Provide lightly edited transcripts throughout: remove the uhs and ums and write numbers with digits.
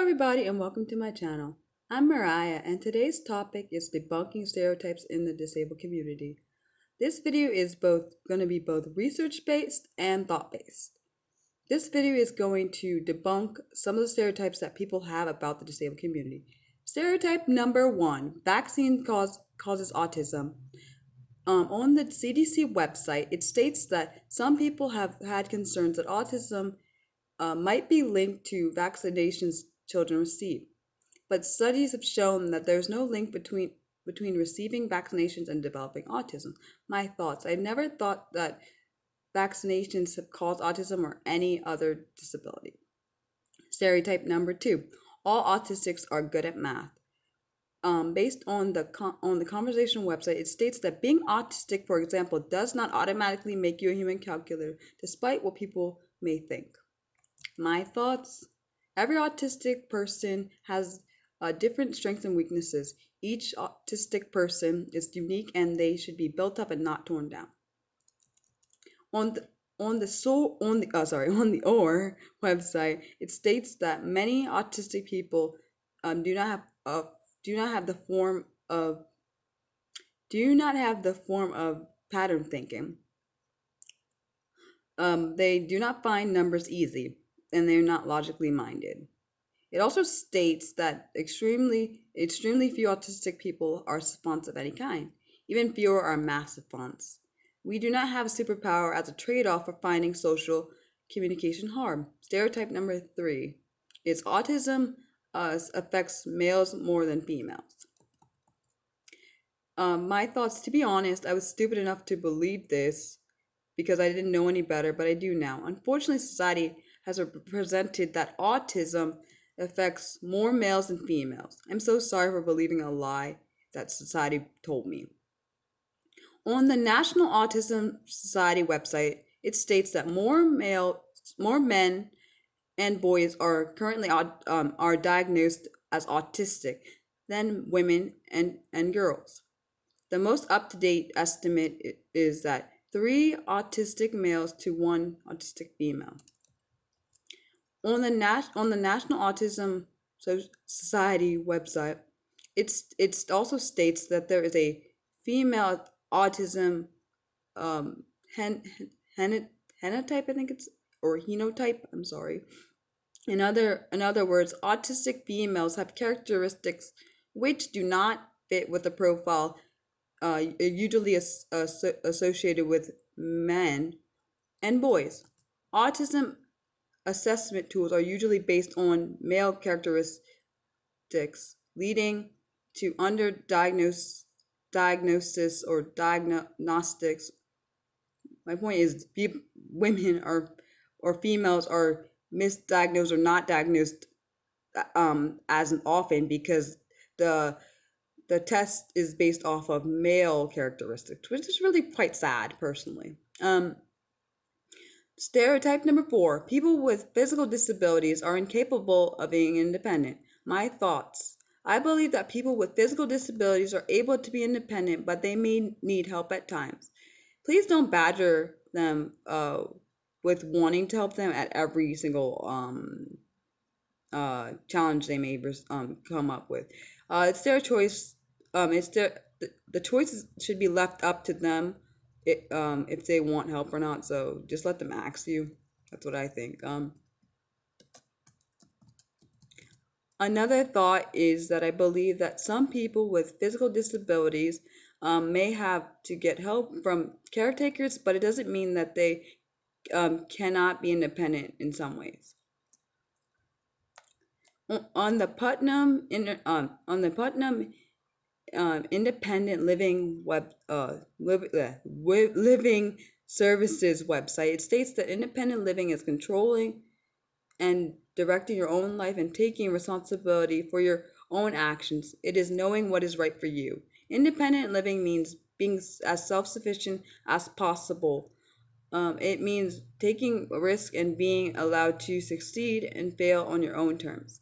everybody, and welcome to my channel. I'm Mariah, and today's topic is debunking stereotypes in the disabled community. This video is going to be both research-based and thought-based. This video is going to debunk some of the stereotypes that people have about the disabled community. Stereotype number 1, vaccine causes autism. On the CDC website, it states that some people have had concerns that autism might be linked to vaccinations children receive. But studies have shown that there's no link between receiving vaccinations and developing autism. My thoughts. I never thought that vaccinations have caused autism or any other disability. Stereotype number 2. All autistics are good at math. Based on the conversation website, it states that being autistic, for example, does not automatically make you a human calculator, despite what people may think. My thoughts. Every autistic person has different strengths and weaknesses. Each autistic person is unique and they should be built up and not torn down. On the OR website, it states that many autistic people do not have the form of pattern thinking. They do not find numbers easy, and they're not logically minded. It also states that extremely few autistic people are savants of any kind. Even fewer are math savants. We do not have a superpower as a trade-off for finding social communication hard. Stereotype number 3 is autism affects males more than females. My thoughts, to be honest, I was stupid enough to believe this because I didn't know any better, but I do now. Unfortunately, society has represented that autism affects more males than females. I'm so sorry for believing a lie that society told me. On the National Autism Society website, it states that more men and boys are currently are diagnosed as autistic than women and girls. The most up-to-date estimate is that 3 autistic males to 1 autistic female. On the National Autism Society website, it also states that there is a female autism henotype, I think it's, or henotype. I'm sorry. In other words, autistic females have characteristics which do not fit with the profile usually associated with men and boys. Autism assessment tools are usually based on male characteristics, leading to underdiagnosis or diagnostics. My point is, women or females are misdiagnosed or not diagnosed as often because the test is based off of male characteristics, which is really quite sad, personally. Stereotype number 4, people with physical disabilities are incapable of being independent. My thoughts. I believe that people with physical disabilities are able to be independent, but they may need help at times. Please don't badger them with wanting to help them at every single challenge they may come up with. It's their choice. The choices should be left up to them if they want help or not. So just let them ask you. That's what I think. Another thought is that I believe that some people with physical disabilities may have to get help from caretakers, but it doesn't mean that they cannot be independent in some ways. On the Putnam Independent Living Living Services website, it states that independent living is controlling and directing your own life and taking responsibility for your own actions. It is knowing what is right for you. Independent living means being as self-sufficient as possible. It means taking a risk and being allowed to succeed and fail on your own terms.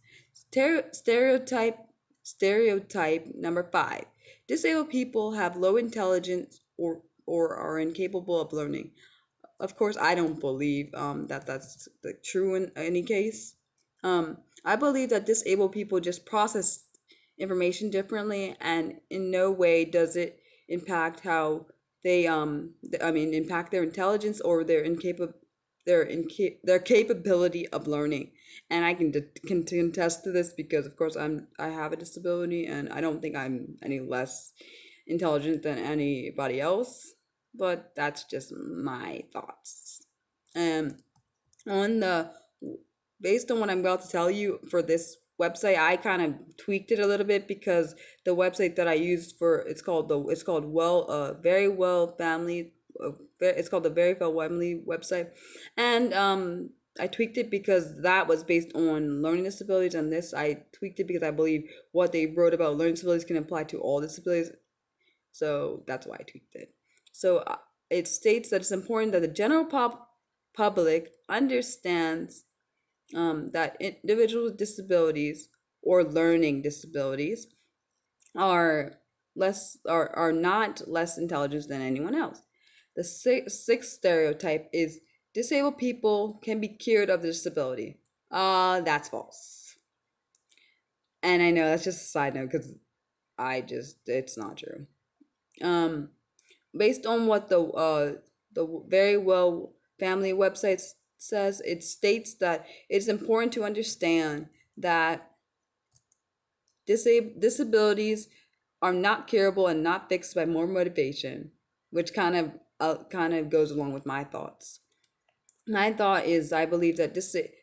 Stereotype number 5. Disabled people have low intelligence or are incapable of learning. Of course, I don't believe that that's true in any case. I believe that disabled people just process information differently, and in no way does it impact how they impact their intelligence or their capability of learning. And I can contest to this because of course I have a disability, and I don't think I'm any less intelligent than anybody else, but that's just my thoughts. Um on the Based on what I'm about to tell you for this website, I kind of tweaked it a little bit because the website that I used for it's called Very Well Family. It's called the Very Well Family website, and I tweaked it because that was based on learning disabilities, and this I tweaked it because I believe what they wrote about learning disabilities can apply to all disabilities. So that's why I tweaked it. So it states that it's important that the general public understands that individuals with disabilities or learning disabilities are not less intelligent than anyone else. The sixth stereotype is disabled people can be cured of their disability. That's false. And I know that's just a side note because it's not true. Um, Based on what the Very Well Family website says, it states that it's important to understand that disabilities are not curable and not fixed by more motivation, which kind of goes along with my thoughts. My thought is I believe that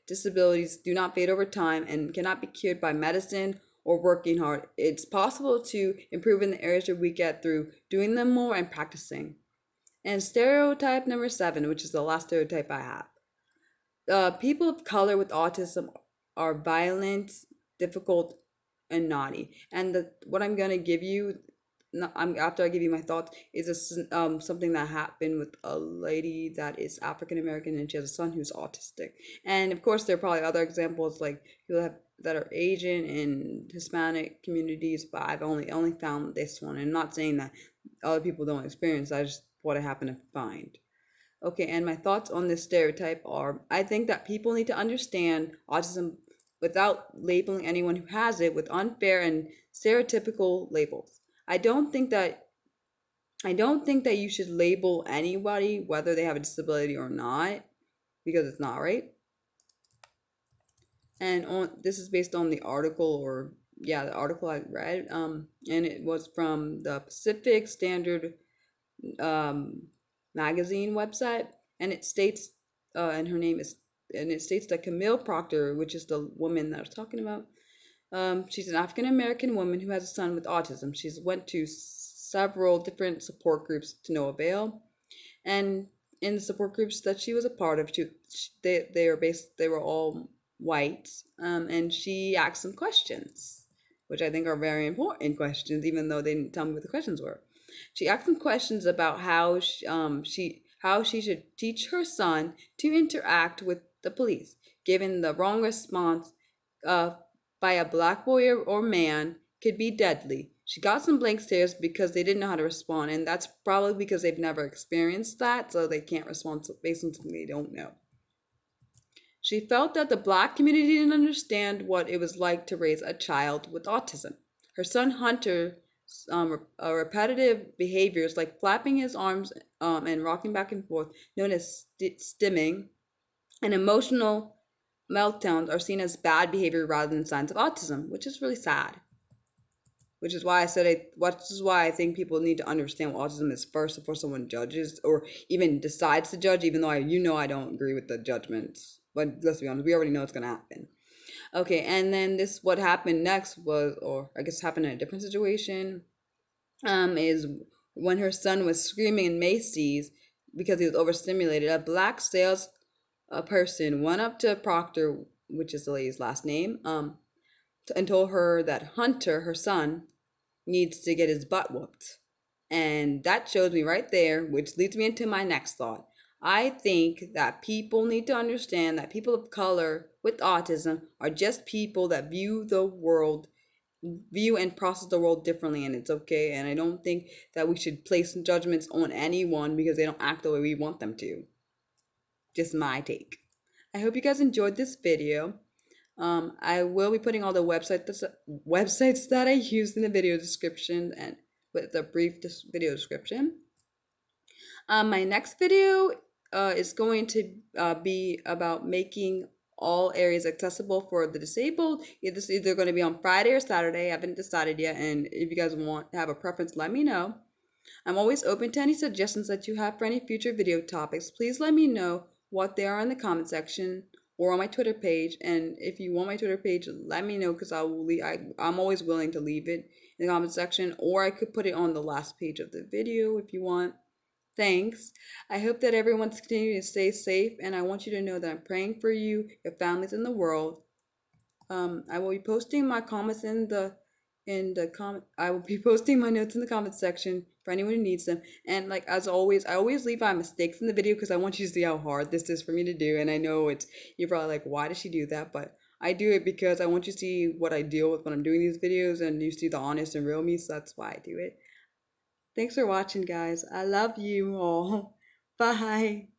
disabilities do not fade over time and cannot be cured by medicine or working hard. It's possible to improve in the areas that we get through doing them more and practicing. And stereotype number 7, which is the last stereotype I have. People of color with autism are violent, difficult, and naughty. And what I'm gonna give you, after I give you my thoughts, is something that happened with a lady that is African American and she has a son who's autistic. And of course, there are probably other examples like people that are Asian and Hispanic communities, but I've only found this one. And I'm not saying that other people don't experience. I just what I happen to find. Okay, and my thoughts on this stereotype are I think that people need to understand autism without labeling anyone who has it with unfair and stereotypical labels. I don't think that I don't think that you should label anybody whether they have a disability or not because it's not right. And on this is based on the article or yeah, the article I read and it was from the Pacific Standard um, magazine website, and it states, and her name is, and it states that Camille Proctor, which is the woman that I was talking about, she's an African American woman who has a son with autism. She's went to several different support groups to no avail, and in the support groups that she was a part of, they were all white, and she asked some questions, which I think are very important questions, even though they didn't tell me what the questions were. She asked some questions about how she should teach her son to interact with the police, given the wrong response uh, by a black boy or man could be deadly. She got some blank stares because they didn't know how to respond, and that's probably because they've never experienced that, so they can't respond based on something they don't know. She felt that the black community didn't understand what it was like to raise a child with autism. Her son Hunter repetitive behaviors like flapping his arms and rocking back and forth, known as stimming, and emotional meltdowns are seen as bad behavior rather than signs of autism, which is really sad. Which is why I think people need to understand what autism is first before someone judges or even decides to judge. Even though I don't agree with the judgments, but let's be honest, we already know it's gonna happen. Okay, and then what happened next was, or I guess happened in a different situation, is when her son was screaming in Macy's because he was overstimulated. A black sales person went up to Proctor, which is the lady's last name, and told her that Hunter, her son, needs to get his butt whooped. And that shows me right there, which leads me into my next thought. I think that people need to understand that people of color with autism are just people that view and process the world differently, and it's okay. And I don't think that we should place judgments on anyone because they don't act the way we want them to. Just my take. I hope you guys enjoyed this video. I will be putting all the websites that I used in the video description and with a brief video description. My next video is going to be about making all areas accessible for the disabled. It's either going to be on Friday or Saturday. I haven't decided yet, and if you guys have a preference, let me know. I'm always open to any suggestions that you have for any future video topics. Please let me know what they are in the comment section or on my Twitter page. And if you want my Twitter page, let me know because I'm always willing to leave it in the comment section, or I could put it on the last page of the video if you want. Thanks. I hope that everyone's continuing to stay safe, and I want you to know that I'm praying for you, your families, in the world. I will be posting my comments in the comment. I will be posting my notes in the comment section for anyone who needs them. And like as always, I always leave my mistakes in the video because I want you to see how hard this is for me to do. And I know you're probably like, why does she do that? But I do it because I want you to see what I deal with when I'm doing these videos, and you see the honest and real me. So that's why I do it. Thanks for watching, guys. I love you all. Bye.